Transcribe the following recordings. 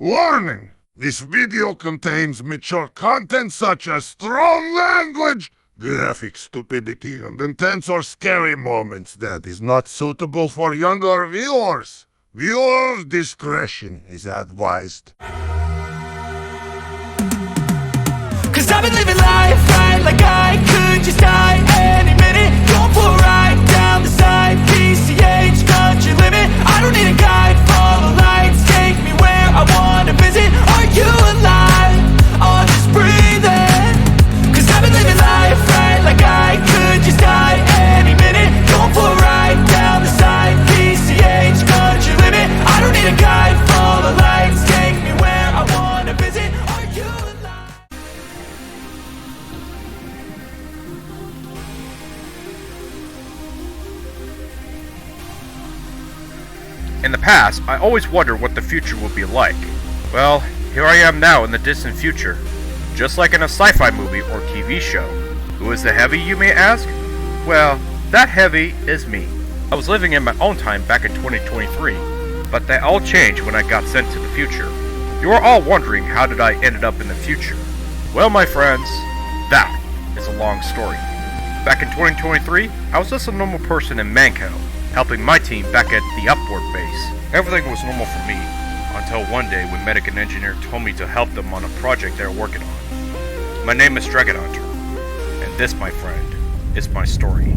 Warning! This video contains mature content such as strong language, graphic stupidity, and intense or scary moments that is not suitable for younger viewers. Viewer discretion is advised. Cause I've been living life right like I could just die any minute. Going for a ride down the side, PCH, country limit. I don't need a guide, follow lights, take me where I wanna visit. Are you alive? Or just breathing? Cause I've been living life right like I could just die any minute. Going for a ride down the side, PCH, country limit. I don't need a guide, follow lights, take me where I wanna visit. Are you alive? In the past, I always wondered what the future would be like. Well, here I am now in the distant future. Just like in a sci-fi movie or TV show. Who is the heavy, you may ask? Well, that heavy is me. I was living in my own time back in 2023, but that all changed when I got sent to the future. You are all wondering how did I ended up in the future? Well, my friends, that is a long story. Back in 2023, I was just a normal person in Manco, helping my team back at the Upward base. Everything was normal for me, until one day when Medic and Engineer told me to help them on a project they were working on. My name is Dragonhunter, and this, my friend, is my story.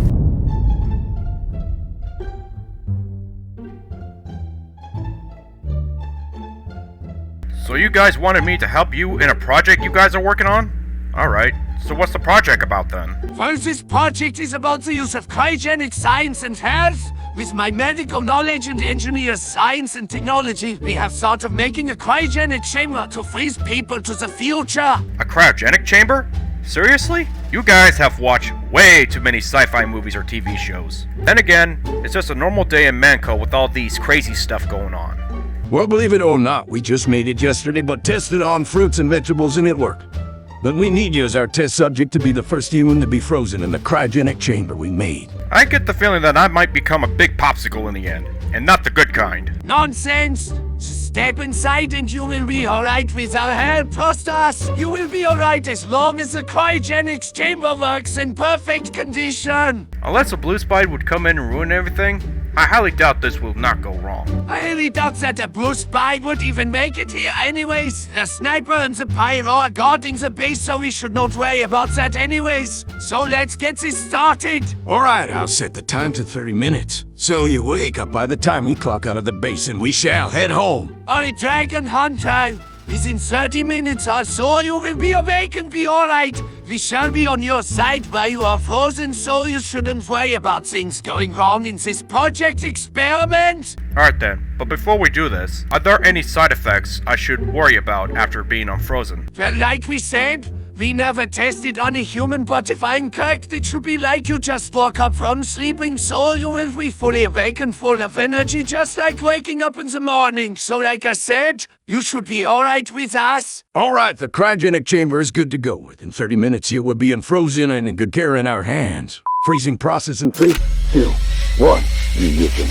So you guys wanted me to help you in a project you guys are working on? Alright, so what's the project about then? Well, this project is about the use of cryogenic science and health. With my medical knowledge and engineer science and technology, we have thought of making a cryogenic chamber to freeze people to the future. A cryogenic chamber? Seriously? You guys have watched way too many sci-fi movies or TV shows. Then again, it's just a normal day in Manco with all these crazy stuff going on. Well, believe it or not, we just made it yesterday, but tested on fruits and vegetables and it worked. But we need you as our test subject to be the first human to be frozen in the cryogenic chamber we made. I get the feeling that I might become a big popsicle in the end, and not the good kind. Nonsense! Step inside and you will be alright with our help. Trust us! You will be alright as long as the cryogenics chamber works in perfect condition. Unless a blue spide would come in and ruin everything, I highly doubt this will not go wrong. I highly doubt that the blue spy would even make it here anyways. The sniper and the pyro are guarding the base, so we should not worry about that anyways. So let's get this started. Alright, I'll set the time to 30 minutes. So you wake up by the time we clock out of the base and we shall head home. Alright, Dragonhunter. Within 30 minutes or so, you will be awake and be alright. We shall be on your side while you are frozen, so you shouldn't worry about things going wrong in this project experiment. Alright then, but before we do this, are there any side effects I should worry about after being unfrozen? Well, like we said, we never tested on a human, but if I'm correct, it should be like you just woke up from sleeping, so you will be fully awake and full of energy, just like waking up in the morning. So like I said, you should be alright with us. Alright, the cryogenic chamber is good to go. Within 30 minutes you will be unfrozen and in good care in our hands. Freezing process in 3, 2, 1, ignition.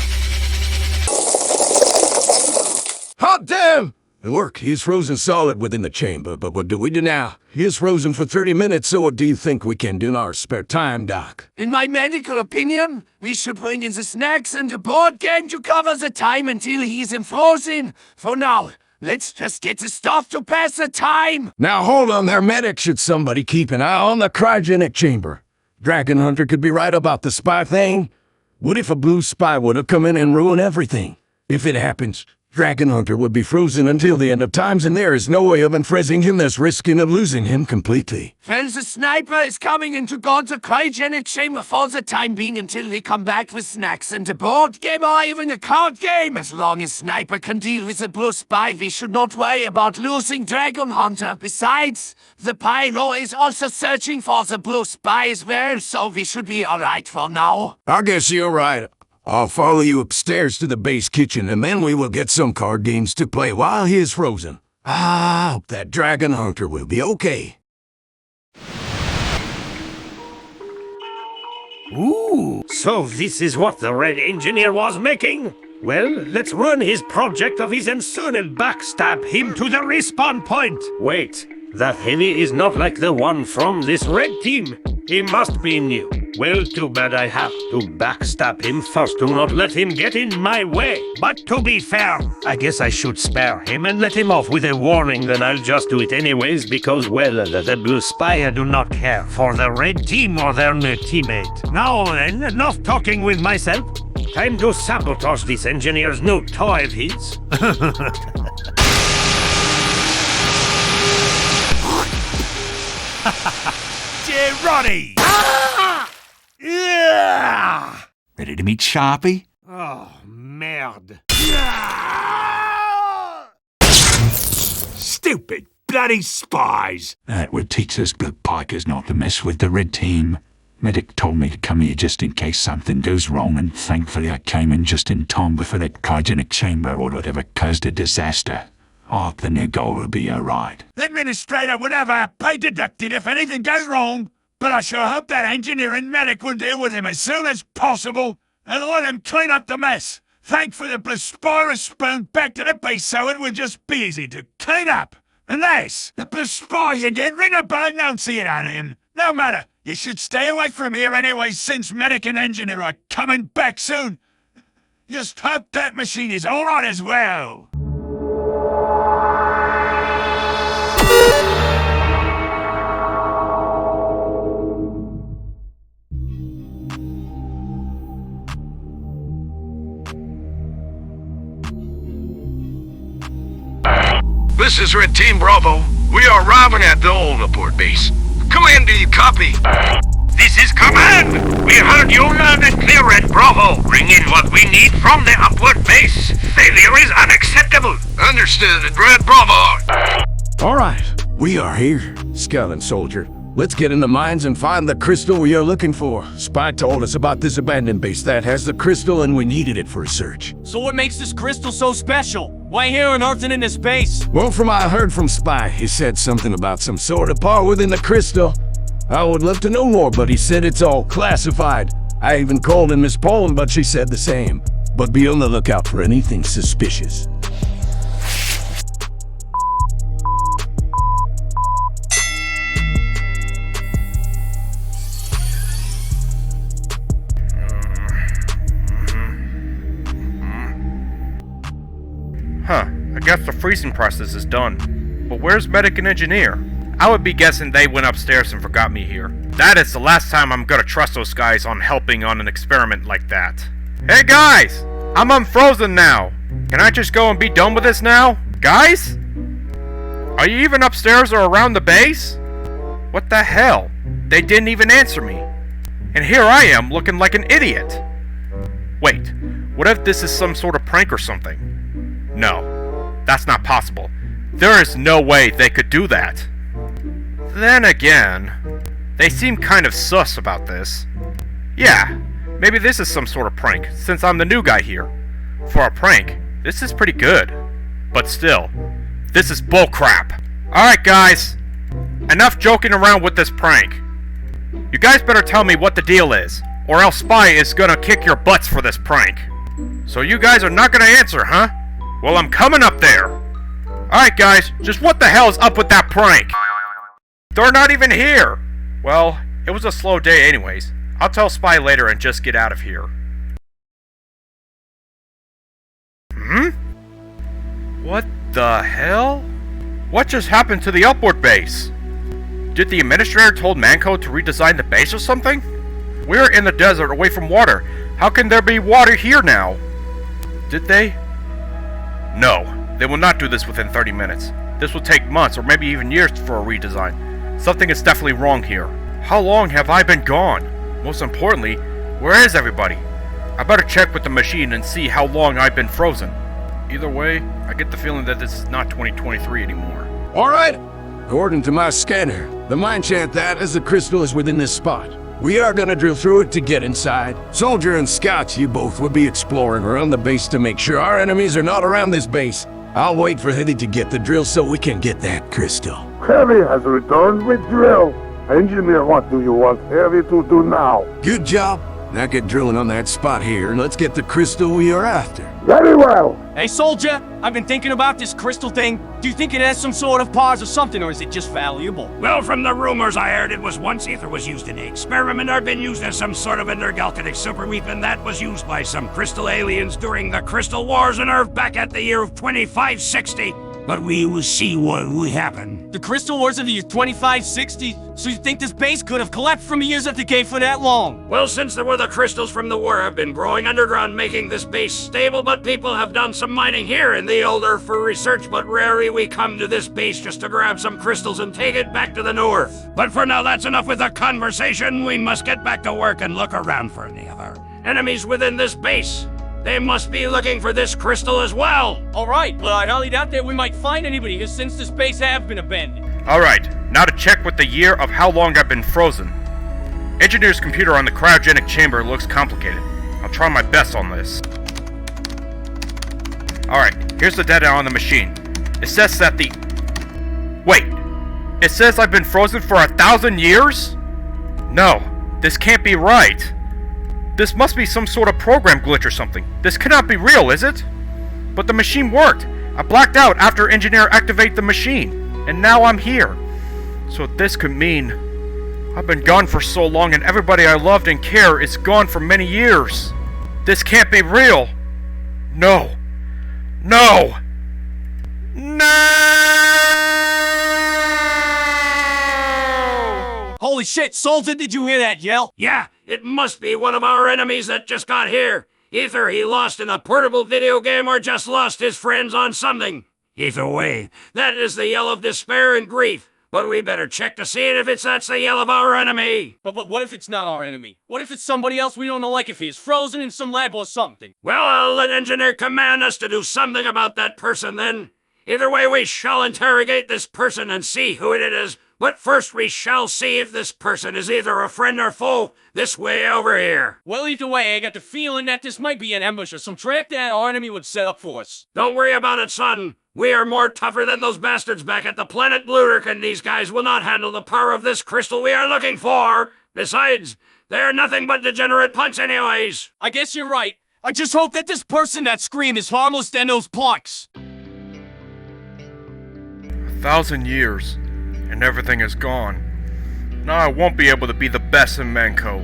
Hot damn! Look, he is frozen solid within the chamber, but what do we do now? He is frozen for 30 minutes, so what do you think we can do in our spare time, Doc? In my medical opinion, we should bring in the snacks and the board game to cover the time until he's unfrozen. For now, let's just get the stuff to pass the time. Now hold on there, medic. Should somebody keep an eye on the cryogenic chamber? Dragonhunter could be right about the spy thing. What if a blue spy would have come in and ruined everything? If it happens, Dragonhunter would be frozen until the end of times, and there is no way of unfreezing him. There's risking of losing him completely. Well, the sniper is coming in to guard the cryogenic chamber for the time being until we come back with snacks and a board game or even a card game. As long as Sniper can deal with the blue spy, we should not worry about losing Dragonhunter. Besides, the pyro is also searching for the blue spy as well, so we should be alright for now. I guess you're right. I'll follow you upstairs to the base kitchen, and then we will get some card games to play while he is frozen. I hope that Dragonhunter will be okay. Ooh, so this is what the Red Engineer was making? Well, let's ruin his project of his ensign and backstab him to the respawn point. Wait, that heavy is not like the one from this red team. He must be new. Well, too bad I have to backstab him first to not let him get in my way. But to be fair, I guess I should spare him and let him off with a warning. Then I'll just do it anyways because, well, the blue spy do not care for the red team or their new teammate. Now then, enough talking with myself. Time to sabotage this engineer's new toy of his. Ronnie! Yeah! Ready to meet Sharpie? Oh, merde. Stupid bloody spies! That would teach us blue pikers not to mess with the red team. Medic told me to come here just in case something goes wrong, and thankfully I came in just in time before that cryogenic chamber or whatever caused the disaster. Oh, the new goal will be alright. The administrator would have our pay deducted if anything goes wrong, but I sure hope that engineer and medic will deal with him as soon as possible and let him clean up the mess. Thankfully, the blue spy was spawned back to the base so it would just be easy to clean up. Unless the blue spy again ring a bell and don't see it on him. No matter, you should stay away from here anyway since medic and engineer are coming back soon. Just hope that machine is alright as well. This is Red Team Bravo. We are arriving at the Oldport base. Command, do you copy? This is Command! We heard you loud and clear, Red Bravo. Bring in what we need from the upward base. Failure is unacceptable. Understood, Red Bravo. All right, we are here, Scout and Soldier. Let's get in the mines and find the crystal we are looking for. Spy told us about this abandoned base that has the crystal and we needed it for a search. So what makes this crystal so special? Why here on Earth and in this space? Well, from what I heard from Spy, he said something about some sort of power within the crystal. I would love to know more, but he said it's all classified. I even called in Miss Poland, but she said the same. But be on the lookout for anything suspicious. Huh, I guess the freezing process is done. But where's Medic and Engineer? I would be guessing they went upstairs and forgot me here. That is the last time I'm gonna trust those guys on helping on an experiment like that. Hey guys! I'm unfrozen now! Can I just go and be done with this now? Guys? Are you even upstairs or around the base? What the hell? They didn't even answer me. And here I am looking like an idiot. Wait, what if this is some sort of prank or something? No, that's not possible. There is no way they could do that. Then again, they seem kind of sus about this. Yeah, maybe this is some sort of prank, since I'm the new guy here. For a prank, this is pretty good. But still, this is bullcrap. Alright guys, enough joking around with this prank. You guys better tell me what the deal is, or else Spy is gonna kick your butts for this prank. So you guys are not gonna answer, huh? Well, I'm coming up there. Alright guys, just what the hell is up with that prank? They're not even here! Well, it was a slow day anyways. I'll tell Spy later and just get out of here. What the hell? What just happened to the upward base? Did the administrator told Manco to redesign the base or something? We're in the desert away from water. How can there be water here now? Did they? No, they will not do this within 30 minutes. This will take months or maybe even years for a redesign. Something is definitely wrong here. How long have I been gone? Most importantly, where is everybody? I better check with the machine and see how long I've been frozen. Either way, I get the feeling that this is not 2023 anymore. All right, according to my scanner, the mine chant that as the crystal is within this spot. We are gonna drill through it to get inside. Soldier and Scott, you both will be exploring around the base to make sure our enemies are not around this base. I'll wait for Heavy to get the drill so we can get that crystal. Heavy has returned with drill. Engineer, what do you want Heavy to do now? Good job. Now get drilling on that spot here, and let's get the crystal we are after. Very well. Hey, soldier, I've been thinking about this crystal thing. Do you think it has some sort of powers or something, or is it just valuable? Well, from the rumors I heard, it was once ether was used in the experiment or been used as some sort of intergalactic super weapon that was used by some crystal aliens during the Crystal Wars on Earth back at the year of 2560. But we will see what will happen. The crystal wars of the year 2560? So you think this base could have collapsed from years of decay for that long? Well, since there were the crystals from the war have been growing underground, making this base stable, but people have done some mining here in the old Earth for research, but rarely we come to this base just to grab some crystals and take it back to the New Earth. But for now, that's enough with the conversation. We must get back to work and look around for any of our enemies within this base. They must be looking for this crystal as well. Alright, but I highly doubt that we might find anybody here since this base have been abandoned. Alright, now to check with the year of how long I've been frozen. Engineer's computer on the cryogenic chamber looks complicated. I'll try my best on this. Alright, here's the data on the machine. It says that the... Wait! It says I've been frozen for 1,000 years? No, this can't be right. This must be some sort of program glitch or something. This cannot be real, is it? But the machine worked. I blacked out after engineer activated the machine. And now I'm here. So this could mean I've been gone for so long and everybody I loved and care is gone for many years. This can't be real. No. No. No! Holy shit, soldier, did you hear that yell? Yeah, it must be one of our enemies that just got here. Either he lost in a portable video game or just lost his friends on something. Either way, that is the yell of despair and grief. But we better check to see if that's the yell of our enemy. But what if it's not our enemy? What if it's somebody else we don't know, like if he's frozen in some lab or something? Well, I'll let engineer command us to do something about that person then. Either way, we shall interrogate this person and see who it is. But first we shall see if this person is either a friend or foe this way over here. Well, either way, I got the feeling that this might be an ambush or some trap that our enemy would set up for us. Don't worry about it, son. We are more tougher than those bastards back at the planet Bluerick, and these guys will not handle the power of this crystal we are looking for. Besides, they're nothing but degenerate punks anyways. I guess you're right. I just hope that this person that screamed is harmless than those punks. 1,000 years. And everything is gone. Now I won't be able to be the best in Manco.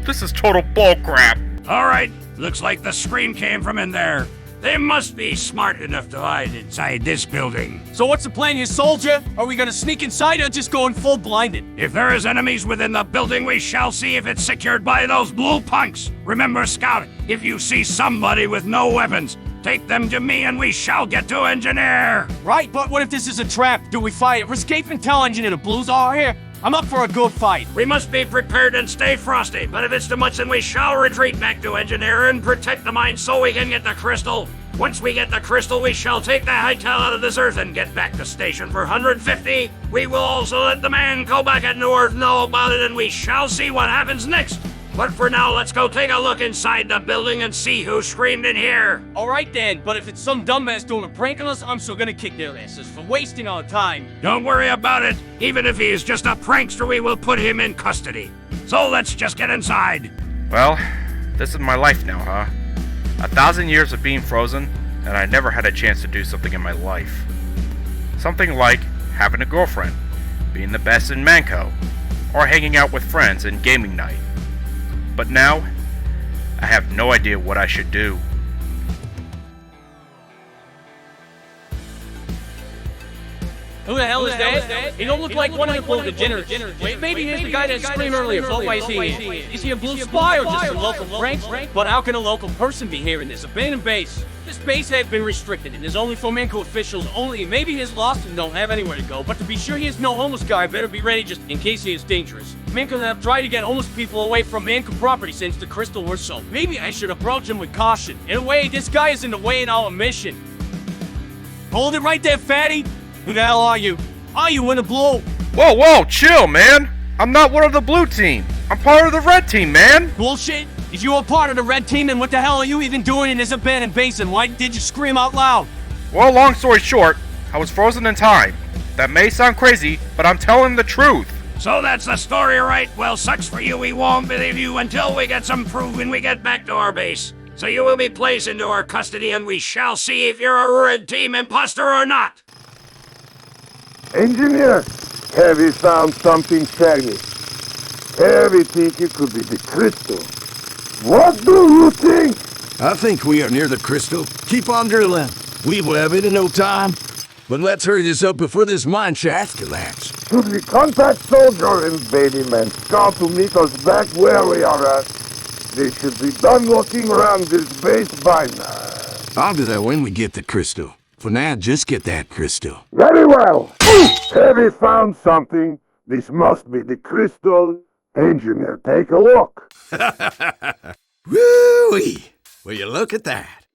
This is total bullcrap. Alright, looks like the scream came from in there. They must be smart enough to hide inside this building. So what's the plan here, soldier? Are we gonna sneak inside or just go in full blinded? If there is enemies within the building, we shall see if it's secured by those blue punks. Remember, Scout, if you see somebody with no weapons, take them to me and we shall get to engineer. Right, but what if this is a trap? Do we fight it? Escape and tell engineer the blues are here? I'm up for a good fight. We must be prepared and stay frosty, but if it's too much, then we shall retreat back to engineer and protect the mine so we can get the crystal. Once we get the crystal, we shall take the hightail out of this Earth and get back to station for 150. We will also let the man go back at New Earth know about it, and we shall see what happens next. But for now, let's go take a look inside the building and see who screamed in here. Alright then, but if it's some dumbass doing a prank on us, I'm still gonna kick their asses for wasting our time. Don't worry about it. Even if he is just a prankster, we will put him in custody. So let's just get inside. Well, this is my life now, huh? 1,000 years of being frozen, and I never had a chance to do something in my life. Something like having a girlfriend, being the best in Manco, or hanging out with friends in gaming night. But now, I have no idea what I should do. Who the hell is that? He don't look like one of the blue degenerates. Wait, maybe he's the guy that screamed earlier. But why is he here? Is he a blue spy or just a local prank? But how can a local person be here in this abandoned base? This base has been restricted and is only for Manco officials only. Maybe he's lost and don't have anywhere to go. But to be sure he is no homeless guy, better be ready just in case he is dangerous. Manco have tried to get homeless people away from Manco property since the crystal were so. Maybe I should approach him with caution. In a way, this guy is in the way in our mission. Hold it right there, fatty. Who the hell are you? Are you in the blue? Whoa, chill, man! I'm not one of the blue team. I'm part of the red team, man! Bullshit. If you were part of the red team, then what the hell are you even doing in this abandoned base, and why did you scream out loud? Well, long story short, I was frozen in time. That may sound crazy, but I'm telling the truth. So that's the story, right? Well, sucks for you. We won't believe you until we get some proof when we get back to our base. So you will be placed into our custody and we shall see if you're a red team imposter or not. Engineer, have you found something shiny? Heavy think it could be the crystal. What do you think? I think we are near the crystal. Keep on drilling. We will have it in no time. But let's hurry this up before this mine shaft collapses. Should we contact Soldier and Baby Man Scout to meet us back where we are at? They should be done looking around this base by now. I'll do that when we get the crystal. For now, just get that crystal. Very well. Have you found something? This must be the crystal. Engineer, take a look. Woo-wee! Will you look at that?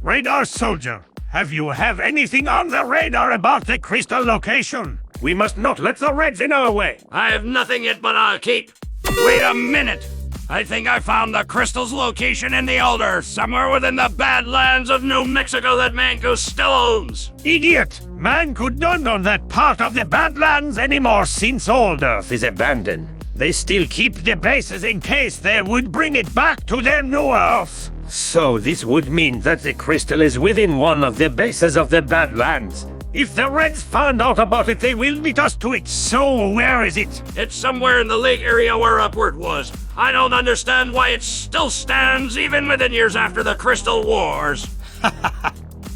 Radar soldier, have you anything on the radar about the crystal location? We must not let the Reds in our way. I have nothing yet, but I'll keep. Wait a minute. I think I found the crystal's location in the Old Earth, somewhere within the Badlands of New Mexico that Manco still owns. Idiot! Man could not own that part of the Badlands anymore since Old Earth is abandoned. They still keep the bases in case they would bring it back to their new Earth. So this would mean that the crystal is within one of the bases of the Badlands. If the Reds find out about it, they will beat us to it. So where is it? It's somewhere in the lake area where Upward was. I don't understand why it still stands even within years after the Crystal Wars.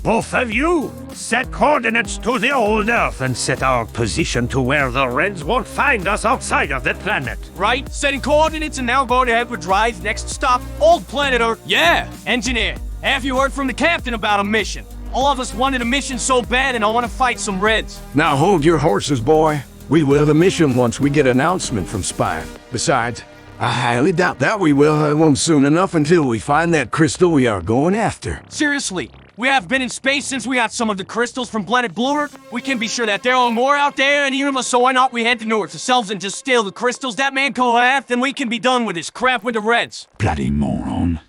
Both of you, set coordinates to the Old Earth and set our position to where the Reds won't find us outside of the planet. Right? Setting coordinates and now going ahead with drive. Next stop, Old Planet Earth. Yeah! Engineer, have you heard from the captain about a mission? All of us wanted a mission so bad and I want to fight some Reds. Now hold your horses, boy. We will have a mission once we get an announcement from Spy. Besides, I highly doubt that we will have one soon enough until we find that crystal we are going after. Seriously, we have been in space since we got some of the crystals from planet Blue Earth. We can be sure that there are more out there in the universe, so why not we head to New Earth ourselves and just steal the crystals that man could have, then we can be done with this crap with the Reds. Bloody moron.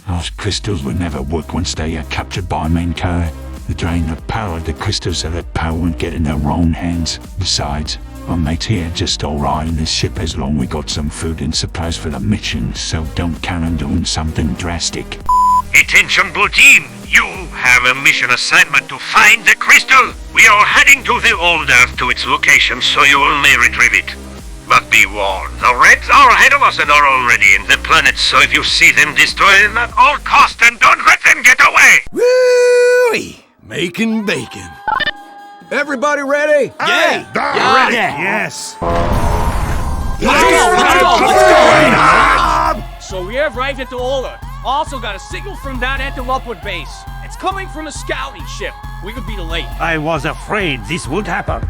Those crystals will never work once they are captured by mankind. The drain of power of the crystals so that power won't get in their own hands. Besides, our mates here just alright in this ship as long we got some food and supplies for the mission, so don't count on doing something drastic. Attention, Blue Team! You have a mission assignment to find the crystal! We are heading to the Old Earth to its location, so you may retrieve it. But be warned, the Reds are ahead of us and are already in the planet, so if you see them, destroy them at all costs and don't let them get away! Woo-wee! Making bacon. Everybody ready? Yeah! Ready? Yes. Let's go! So we arrived at the Old Earth. Also got a signal from that at the Upward base. It's coming from a scouting ship. We could be delayed. I was afraid this would happen.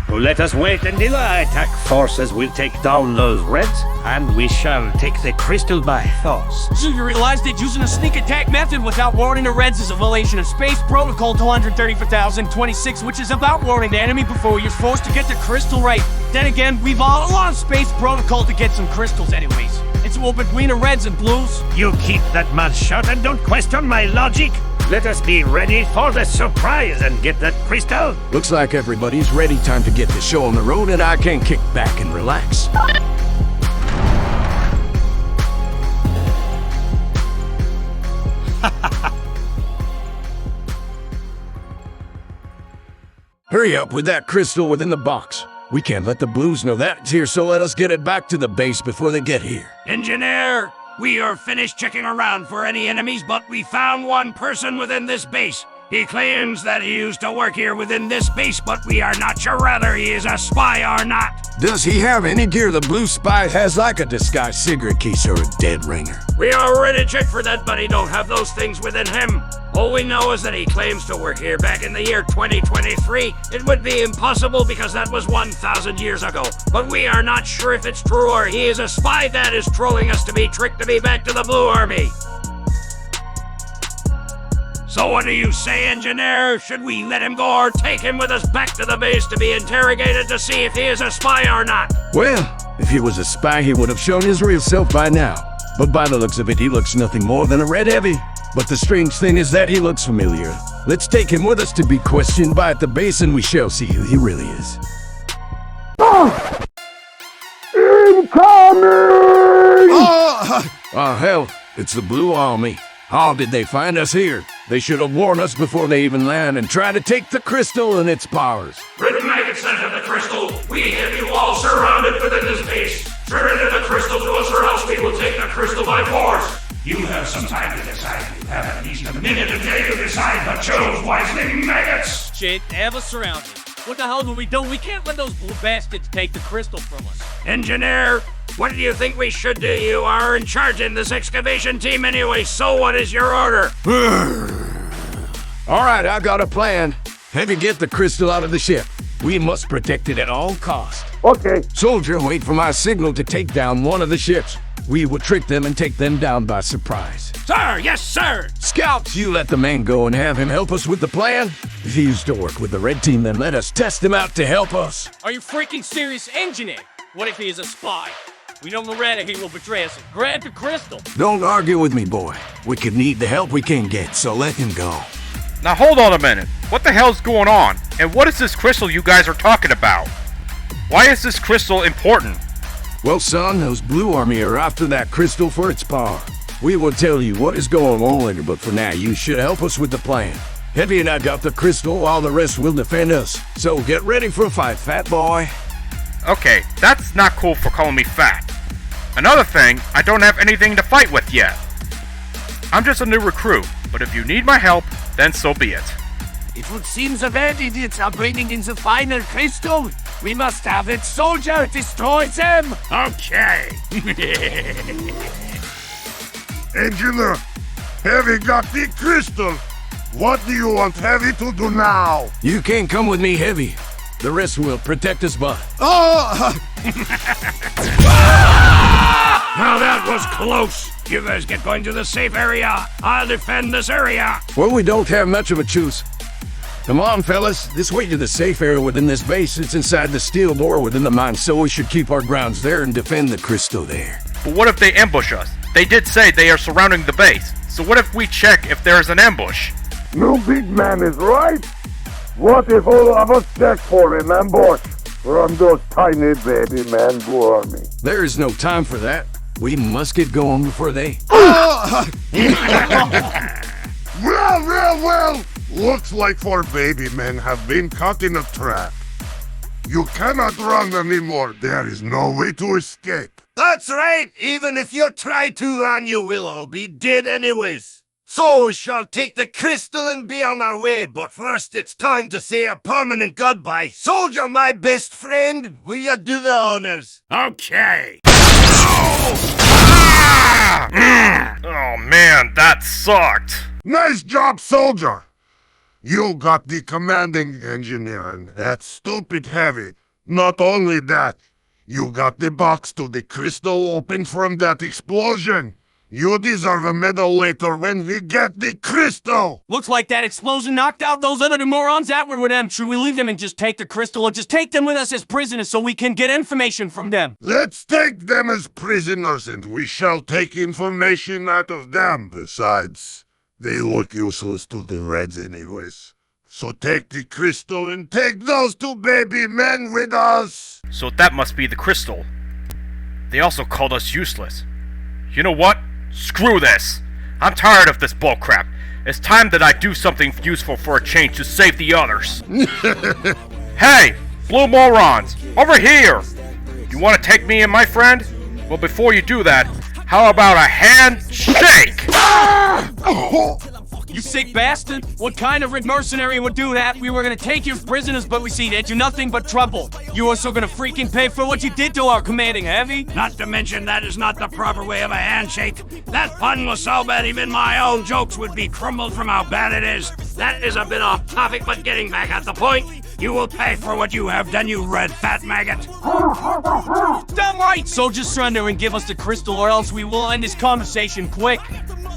So let us wait until our attack forces will take down those Reds, and we shall take the crystal by force. So you realize that using a sneak attack method without warning the Reds is a violation of Space Protocol 234,026, which is about warning the enemy before you're forced to get the crystal right. Then again, we've all on Space Protocol to get some crystals anyways. It's war between the Reds and Blues. You keep that mouth shut and don't question my logic. Let us be ready for the surprise and get that crystal. Looks like everybody's ready. Time to get the show on the road and I can kick back and relax. Hurry up with that crystal within the box. We can't let the Blues know that it's here, so let us get it back to the base before they get here. Engineer, we are finished checking around for any enemies, but we found one person within this base. He claims that he used to work here within this base, but we are not sure whether he is a spy or not. Does he have any gear the Blue Spy has, like a disguised cigarette case or a dead ringer? We already checked for that, but he don't have those things within him. All we know is that he claims to work here back in the year 2023. It would be impossible because that was 1,000 years ago. But we are not sure if it's true or he is a spy that is trolling us to be tricked to be back to the Blue Army. So what do you say, Engineer? Should we let him go or take him with us back to the base to be interrogated to see if he is a spy or not? Well, if he was a spy, he would have shown his real self by now. But by the looks of it, he looks nothing more than a Red Heavy. But the strange thing is that he looks familiar. Let's take him with us to be questioned by at the base, and we shall see who he really is. Oh, hell, it's the Blue Army. How did they find us here? They should have warned us before they even land and try to take the crystal and its powers. Red Maggot sent him the crystal. We have you all surrounded within this base. Surrender the crystal to us or else we will take the crystal by force. You have some time to decide. You have at least a minute a day to decide, but choose wisely, maggots. Shit, they have us surrounded. What the hell do we do? We can't let those blue bastards take the crystal from us. Engineer, what do you think we should do? You are in charge in this excavation team anyway, so what is your order? All right, I got a plan. Have you get the crystal out of the ship. We must protect it at all costs. Okay. Soldier, wait for my signal to take down one of the ships. We will trick them and take them down by surprise. Sir, yes, sir. Scouts, you let the man go and have him help us with the plan. If he used to work with the red team, then let us test him out to help us. Are you freaking serious, engineer? What if he is a spy? We know Loretta, he will betray us. Grab the crystal. Don't argue with me, boy. We could need the help we can get, so let him go. Now hold on a minute. What the hell's going on? And what is this crystal you guys are talking about? Why is this crystal important? Well, son, those Blue Army are after that crystal for its power. We will tell you what is going on later, but for now, you should help us with the plan. Heavy and I got the crystal, while the rest will defend us. So get ready for a fight, fat boy. Okay, that's not cool for calling me fat. Another thing, I don't have anything to fight with yet. I'm just a new recruit, but if you need my help, then so be it. It would seem the red idiots are bringing in the final crystal. We must have it. Soldier, destroy them. Okay. Engineer, Heavy got the crystal. What do you want Heavy to do now? You can't come with me, Heavy. The rest will protect us, but... Now that was close. You guys get going to the safe area. I'll defend this area. Well, we don't have much of a choose. Come on, fellas. This way to the safe area within this base. It's inside the steel door within the mine, so we should keep our grounds there and defend the crystal there. But what if they ambush us? They did say they are surrounding the base. So what if we check if there is an ambush? No big man is right. What if all of us check for an ambush from those tiny baby man Blue Army? There is no time for that. We must get going before they... Well. Looks like 4 baby men have been caught in a trap. You cannot run anymore. There is no way to escape. That's right. Even if you try to run, you will all be dead anyways. So we shall take the crystal and be on our way. But first, it's time to say a permanent goodbye. Soldier, my best friend, will you do the honors? Okay. Oh man, that sucked. Nice job, soldier. You got the commanding engineer and that stupid Heavy. Not only that, you got the box to the crystal open from that explosion. You deserve a medal later when we get the crystal. Looks like that explosion knocked out those other morons outward with them. Should we leave them and just take the crystal, or just take them with us as prisoners so we can get information from them? Let's take them as prisoners and we shall take information out of them. Besides, they look useless to the Reds anyways. So take the crystal and take those 2 baby men with us. So that must be the crystal. They also called us useless. You know what? Screw this! I'm tired of this bullcrap. It's time that I do something useful for a change to save the others. Hey! Blue morons! Over here! You want to take me and my friend? Well, before you do that, how about a handshake? You sick bastard! What kind of red mercenary would do that? We were gonna take you as prisoners, but we see that you're nothing but trouble. You also gonna freaking pay for what you did to our commanding Heavy? Not to mention that is not the proper way of a handshake. That pun was so bad even my own jokes would be crumbled from how bad it is. That is a bit off topic, but getting back at the point, you will pay for what you have done, you red fat maggot. Damn right! So just surrender and give us the crystal, or else we will end this conversation quick.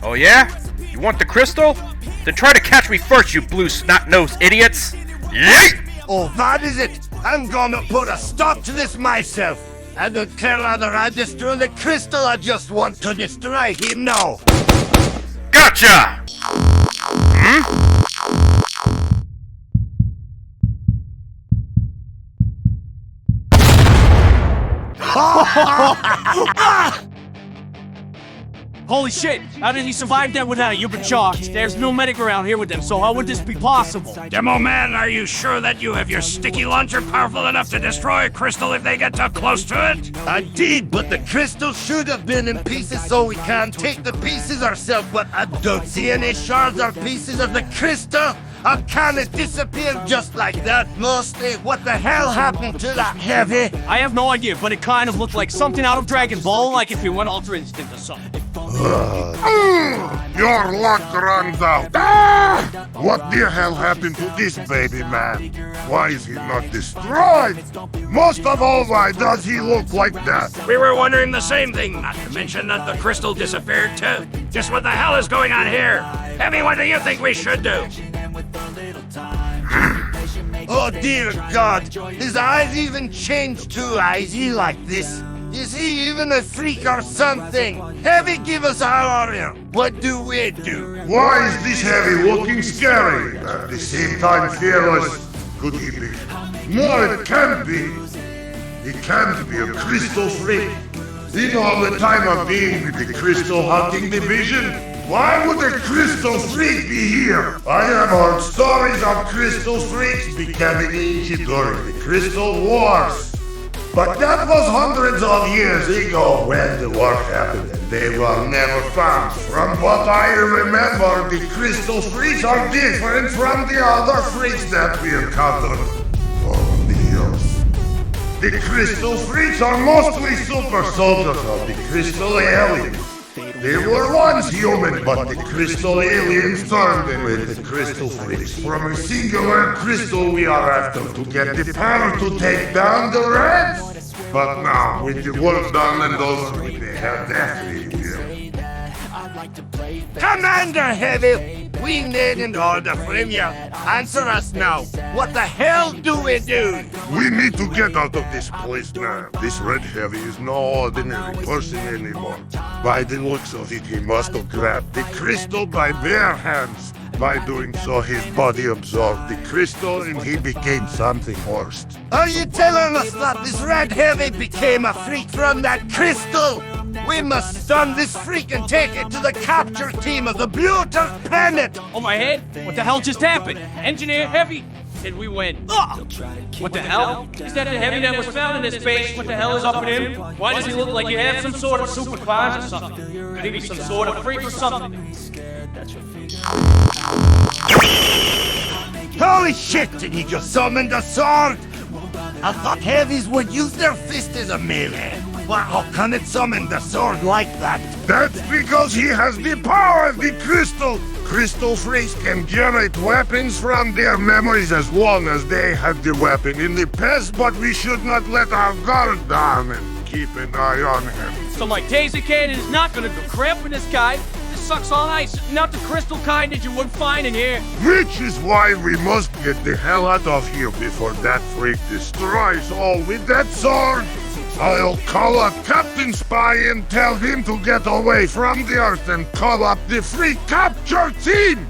Oh yeah? You want the crystal? Then try to catch me first, you blue snot-nosed idiots! Yeet! Oh, that is it. I'm gonna put a stop to this myself. I don't care whether I destroy the crystal, I just want to destroy him now. Gotcha! Holy shit! How did he survive that without a Uberduck? There's no medic around here with them, so how would this be possible? Demo man, are you sure that you have your sticky launcher powerful enough to destroy a crystal if they get too close to it? I did, but the crystal should have been in pieces so we can take the pieces ourselves, but I don't see any shards or pieces of the crystal. How can it disappear just like that, mostly? What the hell happened to that heavy? I have no idea, but it kind of looked like something out of Dragon Ball, like if he went Ultra Instinct or something. Your luck runs out. What the hell happened to this baby man? Why is he not destroyed? Most of all, why does he look like that? We were wondering the same thing, not to mention that the crystal disappeared too. Just what the hell is going on here? Heavy, what do you think we should do? Oh dear God, his eyes even changed too. Is he like this? Is he even a freak or something? Heavy, give us our order. What do we do? Why is this heavy looking scary? At the same time fearless? Could he be? No, it can't be. It can't be a crystal freak. In all the time of being with the crystal hunting division, why would a crystal freak be here? I have heard stories of crystal freaks becoming ancient during the Crystal Wars. But that was hundreds of years ago when the war happened and they were never found. From what I remember, the crystal freaks are different from the other freaks that we encountered on the Earth. The crystal freaks are mostly super soldiers of the crystal aliens. They were once human, but the crystal aliens turned them into crystal freaks. From a singular crystal we are after to get the power to take down the Reds. But now, with the work done and over, they have definitely will. Commander Heavy, we need an order from you. Answer us now. What the hell do we do? We need to get out of this place now. This Red Heavy is no ordinary person anymore. By the looks of it, he must have grabbed the crystal by bare hands. By doing so, his body absorbed the crystal and he became something worse. Are you telling us that this Red Heavy became a freak from that crystal? We must stun this freak and take it to the capture team of the Blue Turf planet! Oh, my head? What the hell just happened? Engineer Heavy? Did we win? What the hell? Is that the Heavy that was found in this space? What the hell is up with him? Why does he look like he has some sort of super class or something? Could he be some sort of freak or something? Holy shit, did he just summon the sword? I thought Heavies would use their fist as a melee. Well, how can it summon the sword like that? That's because he has the power of the crystal. Crystal freaks can generate weapons from their memories as long as they had the weapon in the past, but we should not let our guard down and keep an eye on him. So my taser cannon is not gonna go crap with this guy. This sucks on ice, not the crystal kind that you would find in here. Which is why we must get the hell out of here before that freak destroys all with that sword. I'll call up Captain Spy and tell him to get away from the Earth and call up the free capture team!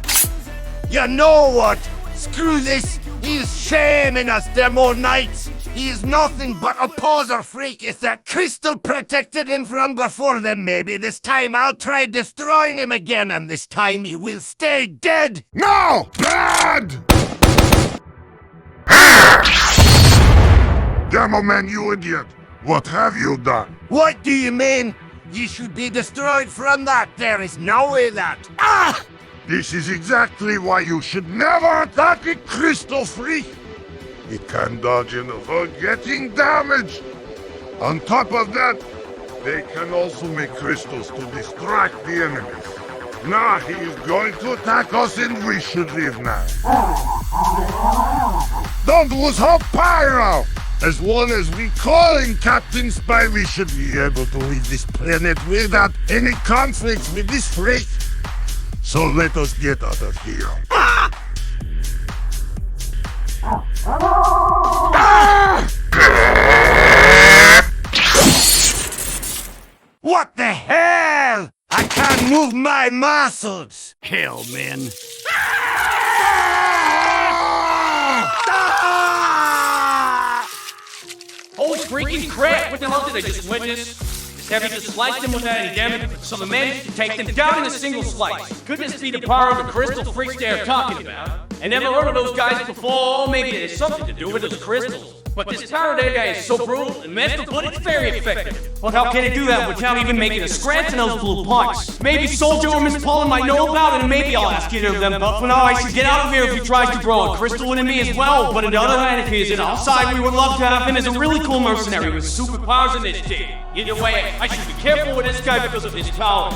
You know what? Screw this! He's shaming us, Demo Knights! He is nothing but a poser freak. If that crystal protected him from before, then maybe this time I'll try destroying him again, and this time he will stay dead! No! Bad! Demo man, you idiot! What have you done? What do you mean? You should be destroyed from that. There is no way that. Ah! This is exactly why you should never attack a crystal freak. It can dodge and avoid getting damaged. On top of that, they can also make crystals to distract the enemies. Now he is going to attack us and we should leave now. Don't lose hope, Pyro! As long as we call in Captain Spy, we should be able to leave this planet without any conflicts with this freak. So let us get out of here. Ah! Ah! What the hell? I can't move my muscles. Hell, men. Holy freaky freaking crap! What the hell did I just witness? This heavy just sliced them without any damage, so the managed to take them down in a single slice. Could this be the power of the crystal freaks they're talking about? I never heard of those guys before, maybe it has something to do with those crystals. But this tower there guy is so brutal and messed up, but it's very effective. But how can he do that without even making a scratch in those blue punks? Maybe Soldier or Miss Paula might know about it, and maybe I'll ask either of them. But for now, I should get out of here if he tries to grow a crystal into me as well. But on the other hand, if he is outside, we would love to have him as a really cool mercenary with superpowers in this team. Either way, I should be careful with this guy because of his powers.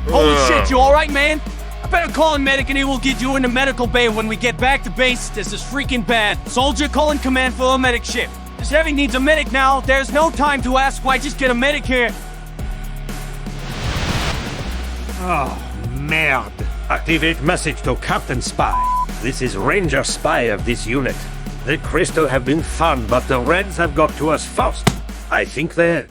Holy shit, you alright, man? I better call a medic and he will get you in the medical bay when we get back to base. This is freaking bad. Soldier, call in command for a medic ship. This heavy needs a medic now. There's no time to ask why, just get a medic here. Oh, merde. Activate message to Captain Spy. This is Ranger Spy of this unit. The crystal have been found, but the Reds have got to us first. I think they're...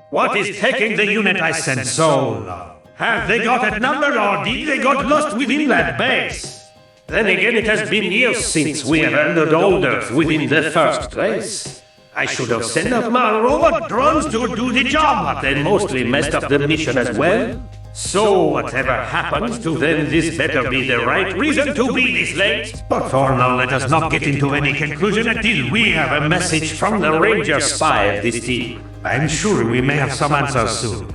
What is taking the unit I sent so long? Have they got it numbered or did they got lost within that base? Then again, it has been years since we have entered Old Earth within the first place. I should have sent up my robot drones to do the job, but they mostly messed up the mission as well. So whatever happens to them, this better be the right reason to be this late. But for now, let us not get into any conclusion until we have a message from the Ranger Spy of this team. I'm sure we may have some answers soon.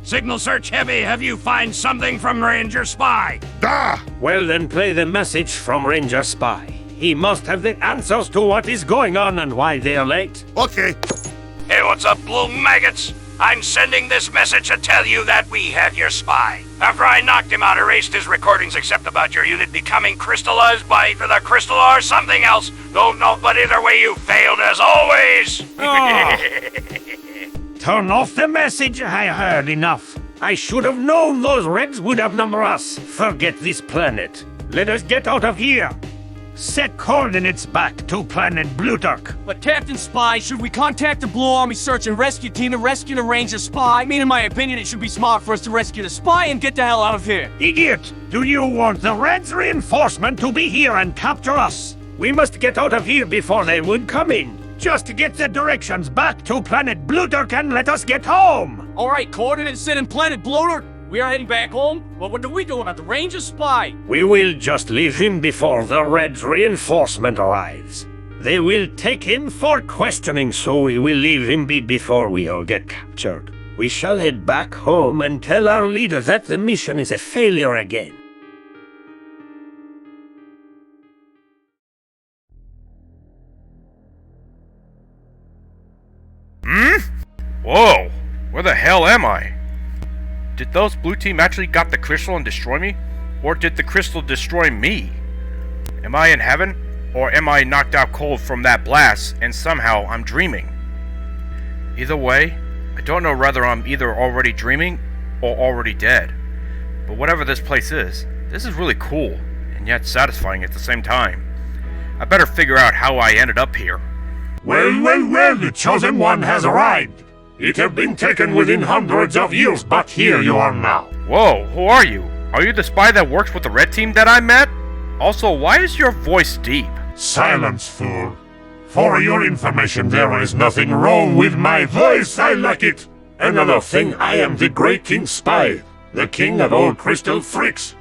Signal search heavy, have you find something from Ranger Spy? Well then, play the message from Ranger Spy. He must have the answers to what is going on and why they are late. Okay. Hey, what's up, blue maggots? I'm sending this message to tell you that we have your spy. After I knocked him out, erased his recordings except about your unit becoming crystallized by either the crystal or something else. Don't know, but either way you failed as always. Turn off the message, I heard enough. I should have known those Reds would outnumber us. Forget this planet. Let us get out of here. Set coordinates back to planet Blutark. But Captain Spy, should we contact the Blue Army Search and Rescue Team to rescue the Ranger Spy? I mean, in my opinion, it should be smart for us to rescue the spy and get the hell out of here. Idiot! Do you want the Reds' reinforcement to be here and capture us? We must get out of here before they would come in. Just get the directions back to planet Blutark and let us get home! Alright, coordinates set in planet Blutark. We are heading back home, but what do we do about the Ranger Spy? We will just leave him before the Reds' reinforcement arrives. They will take him for questioning, so we will leave him be before we all get captured. We shall head back home and tell our leader that the mission is a failure again. Whoa! Where the hell am I? Did those blue team actually got the crystal and destroy me? Or did the crystal destroy me? Am I in heaven? Or am I knocked out cold from that blast and somehow I'm dreaming? Either way, I don't know whether I'm either already dreaming or already dead. But whatever this place is, this is really cool and yet satisfying at the same time. I better figure out how I ended up here. Well, the Chosen One has arrived. It have been taken within hundreds of years, but here you are now. Whoa, who are you? Are you the spy that works with the red team that I met? Also, why is your voice deep? Silence, fool. For your information, there is nothing wrong with my voice. I like it. Another thing, I am the great King Spy, the king of all crystal freaks.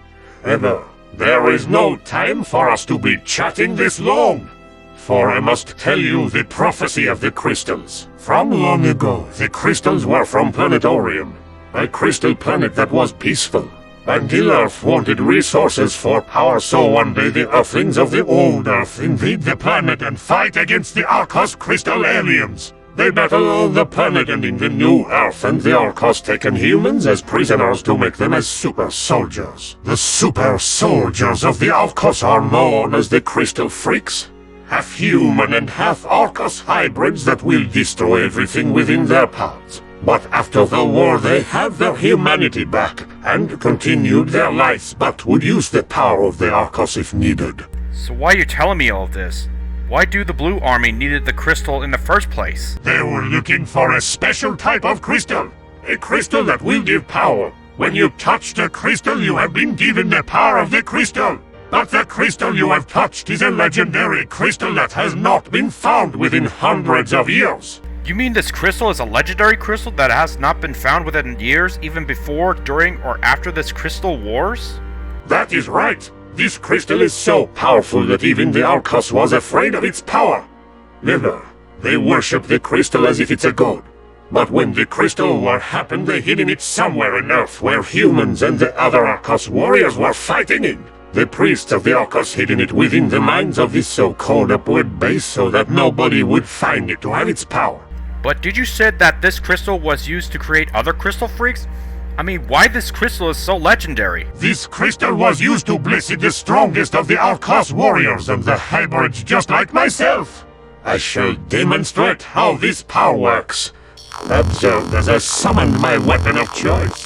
There is no time for us to be chatting this long. For I must tell you the prophecy of the crystals. From long ago, the crystals were from Planetarium, a crystal planet that was peaceful. Until Earth wanted resources for power, so one day the Earthlings of the old Earth invade the planet and fight against the Arcos crystal aliens. They battle on the planet, and in the new Earth, and the Arcos taken humans as prisoners to make them as super soldiers. The super soldiers of the Arcos are known as the Crystal Freaks. Half human and half Arcos hybrids that will destroy everything within their paths. But after the war they have their humanity back, and continued their lives, but would use the power of the Arcos if needed. So why are you telling me all of this? Why do the Blue Army needed the crystal in the first place? They were looking for a special type of crystal. A crystal that will give power. When you touch the crystal, you have been given the power of the crystal. But the crystal you have touched is a legendary crystal that has not been found within hundreds of years. You mean this crystal is a legendary crystal that has not been found within years, even before, during, or after this crystal wars? That is right. This crystal is so powerful that even the Arcos was afraid of its power. Never. They worship the crystal as if it's a god. But when the crystal war happened, they hid it somewhere on Earth where humans and the other Arcos warriors were fighting in. The priests of the Arcos hidden it within the mines of this so-called upward base so that nobody would find it to have its power. But did you say that this crystal was used to create other crystal freaks? I mean, why this crystal is so legendary? This crystal was used to bless the strongest of the Arcos warriors and the hybrids just like myself. I shall demonstrate how this power works. Observe as I summoned my weapon of choice.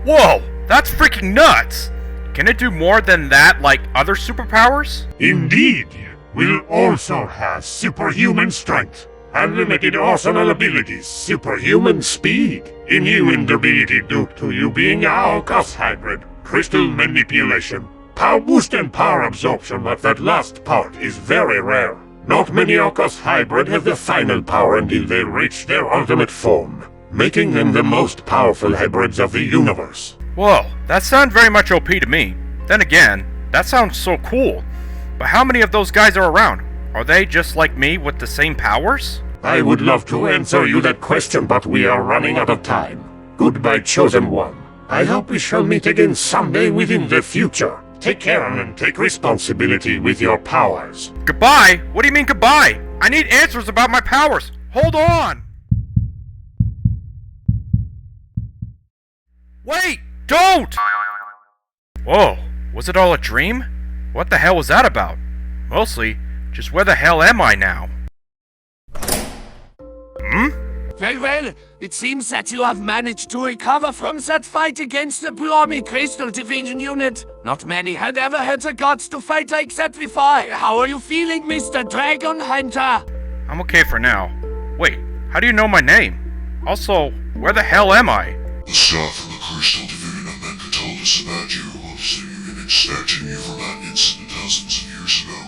Whoa, that's freaking nuts! Can it do more than that like other superpowers? Indeed, will also has superhuman strength, unlimited arsenal abilities, superhuman speed, immune durability due to you being a Arcos hybrid, crystal manipulation, power boost and power absorption, but that last part is very rare. Not many Arcos hybrid have the final power until they reach their ultimate form, making them the most powerful hybrids of the universe. Whoa, that sounds very much OP to me. Then again, that sounds so cool. But how many of those guys are around? Are they just like me with the same powers? I would love to answer you that question, but we are running out of time. Goodbye, Chosen One. I hope we shall meet again someday within the future. Take care and take responsibility with your powers. Goodbye? What do you mean goodbye? I need answers about my powers. Hold on! Wait! Don't! Whoa, was it all a dream? What the hell was that about? Mostly, just where the hell am I now? Very well. It seems that you have managed to recover from that fight against the Blomy Crystal Division unit. Not many had ever had the guts to fight like that before. How are you feeling, Mr. Dragonhunter? I'm okay for now. Wait, how do you know my name? Also, where the hell am I? The staff from the Crystal Division of Menka told us about you whilst we've been expecting you from that incident dozens of years ago.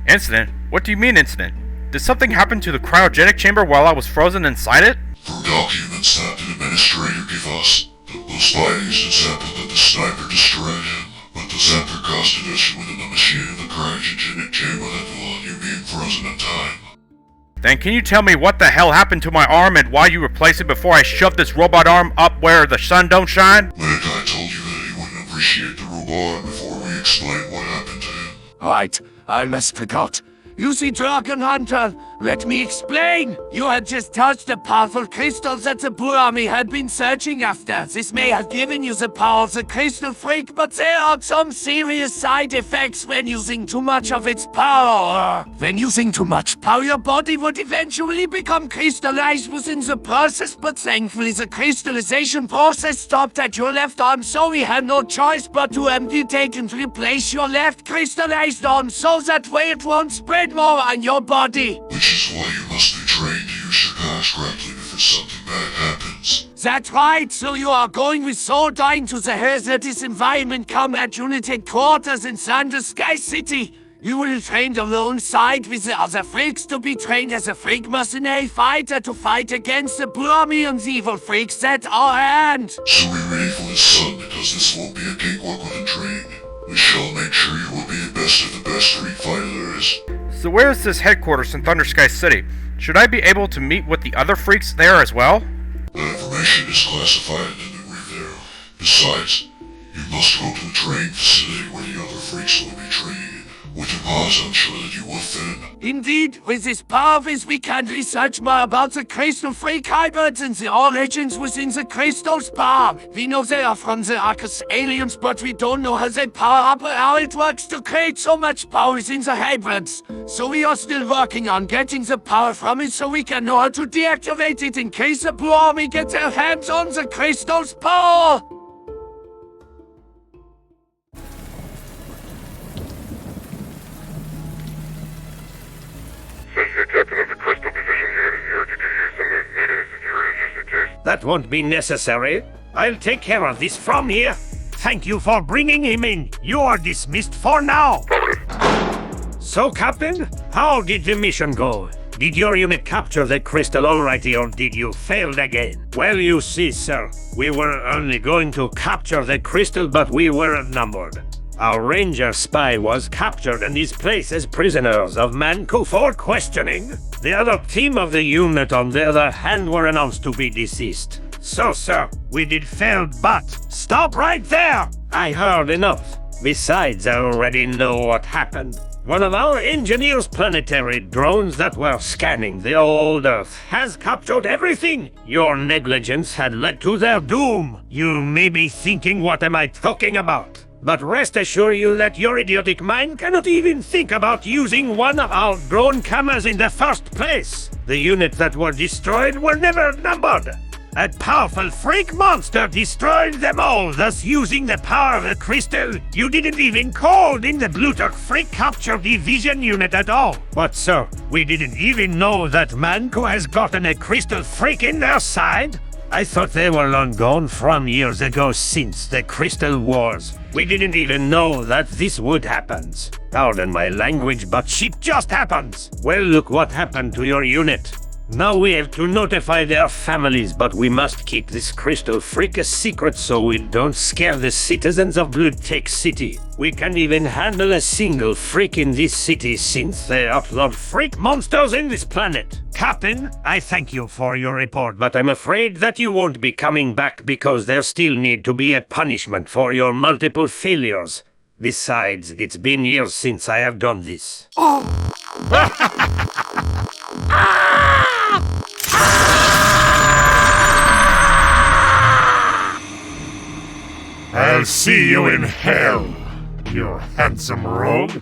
Incident? What do you mean incident? Did something happen to the cryogenic chamber while I was frozen inside it? From documents that the Administrator gave us, the Blue Spy used a sample that the sniper destroyed him, but the sample caused an issue within the machine in the cryogenic chamber that will on you being frozen in time. Then can you tell me what the hell happened to my arm and why you replaced it before I shoved this robot arm up where the sun don't shine? Medikai told you that he wouldn't appreciate the robot before we explain what happened to him. Right, I almost forgot. You see, Dragonhunter, let me explain. You had just touched the powerful crystals that the Blomy had been searching after. This may have given you the power of the crystal freak, but there are some serious side effects when using too much of its power. When using too much power, your body would eventually become crystallized within the process, but thankfully the crystallization process stopped at your left arm, so we had no choice but to amputate and replace your left crystallized arm, so that way it won't spread more on your body. Which is why you must be trained to use your powers correctly if something bad happens. That's right, so you are going with Soldine to the hazardous environment combat unit headquarters in Thunder Sky City. You will train alongside with the other freaks to be trained as a freak mercenary fighter to fight against the Blomy and evil freaks that are and. So be ready for this, son, because this won't be a cakewalk with a train. We shall make sure you will be the best of the best freak fighter there is. So where is this headquarters in Thunder Sky City? Should I be able to meet with the other freaks there as well? That information is classified in the review. Besides, you must go to the training facility where the other freaks will be training. With your paws, I'm sure that you will fit in. Indeed, with this power of his, we can research more about the crystal freak hybrids and the origins within the crystal's power. We know they are from the Arcus aliens, but we don't know how they power up or how it works to create so much power within the hybrids. So we are still working on getting the power from it so we can know how to deactivate it in case the Blomy get their hands on the crystal's power. Captain of the Crystal Division Unit is here to give you some needed security just in case. That won't be necessary. I'll take care of this from here. Thank you for bringing him in. You are dismissed for now. So, Captain, how did the mission go? Did your unit capture the crystal alrighty, or did you fail again? Well, you see, sir, we were only going to capture the crystal, but we were outnumbered. Our ranger spy was captured and is placed as prisoners of Manco for questioning. The other team of the unit, on the other hand, were announced to be deceased. So, sir, we did fail, but stop right there! I heard enough. Besides, I already know what happened. One of our engineers' planetary drones that were scanning the old Earth has captured everything. Your negligence had led to their doom. You may be thinking, what am I talking about? But rest assured you that your idiotic mind cannot even think about using one of our drone cameras in the first place. The units that were destroyed were never numbered. A powerful freak monster destroyed them all, thus using the power of the crystal. You didn't even call in the Bluetooth freak capture division unit at all. But sir, we didn't even know that Manco has gotten a crystal freak in their side. I thought they were long gone from years ago since the Crystal Wars. We didn't even know that this would happen. Pardon my language, but shit just happens. Well, look what happened to your unit. Now we have to notify their families, but we must keep this crystal freak a secret so we don't scare the citizens of Blue Tech City. We can't even handle a single freak in this city since they outlawed freak monsters in this planet. Captain, I thank you for your report, but I'm afraid that you won't be coming back because there still need to be a punishment for your multiple failures. Besides, it's been years since I have done this. I'll see you in hell, you handsome rogue.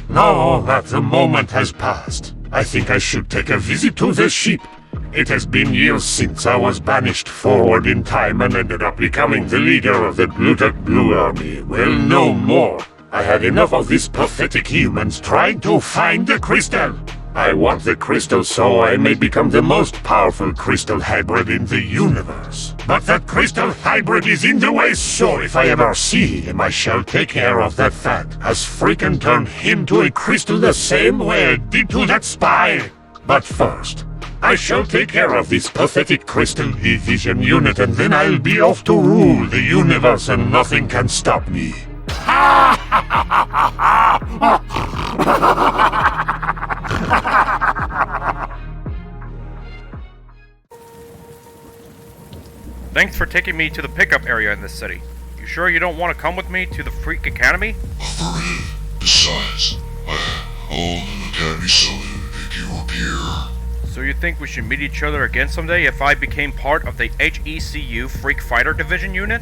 Now that the moment has passed, I think I should take a visit to the ship. It has been years since I was banished forward in time and ended up becoming the leader of the Blue Army. Well, no more. I had enough of these pathetic humans trying to find the crystal. I want the crystal so I may become the most powerful crystal hybrid in the universe. But that crystal hybrid is in the way, so if I ever see him, I shall take care of that fact, as freaking turn him to a crystal the same way I did to that spy. But first, I shall take care of this pathetic crystal division unit, and then I'll be off to rule the universe and nothing can stop me. Thanks for taking me to the pickup area in this city. You sure you don't want to come with me to the Freak Academy? Afraid. Besides, I own an academy, so it would pick you up here. So you think we should meet each other again someday if I became part of the HECU Freak Fighter Division unit?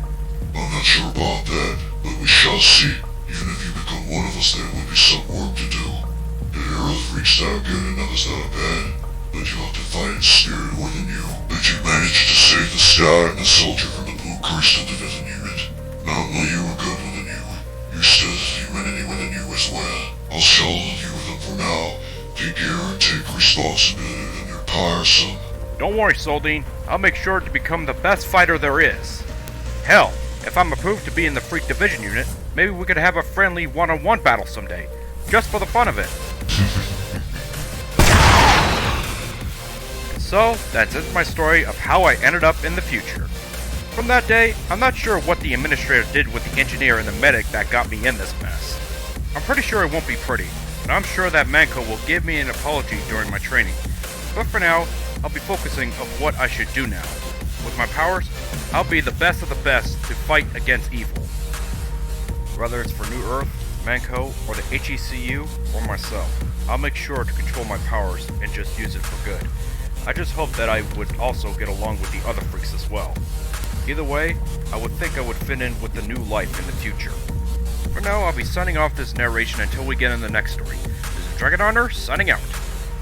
I'm not sure about that, but we shall see. Even if you become one of us, there will be some work to do. The hero freaks that are good and others that are bad, but you have to fight the spirit within you. But you managed to save the star and the soldier from the Blue Crystal Division unit. Not only you were good within you, you still have humanity within you as well. I'll shoulder you with them for now. Take care and take responsibility within your power, son. Don't worry, Soldine. I'll make sure to become the best fighter there is. Hell, if I'm approved to be in the Freak Division unit, maybe we could have a friendly one-on-one battle someday, just for the fun of it. So, that's it, my story of how I ended up in the future. From that day, I'm not sure what the administrator did with the engineer and the medic that got me in this mess. I'm pretty sure it won't be pretty, and I'm sure that Manco will give me an apology during my training. But for now, I'll be focusing on what I should do now. With my powers, I'll be the best of the best to fight against evil. Whether it's for New Earth, Manco, or the HECU, or myself, I'll make sure to control my powers and just use it for good. I just hope that I would also get along with the other freaks as well. Either way, I would think I would fit in with the new life in the future. For now, I'll be signing off this narration until we get in the next story. This is Dragonhunter, signing out.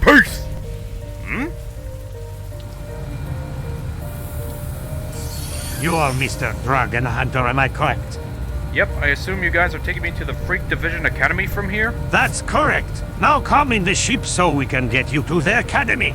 Peace! You are Mr. Dragonhunter, am I correct? Yep, I assume you guys are taking me to the Freak Division Academy from here? That's correct. Now come in the ship so we can get you to the academy.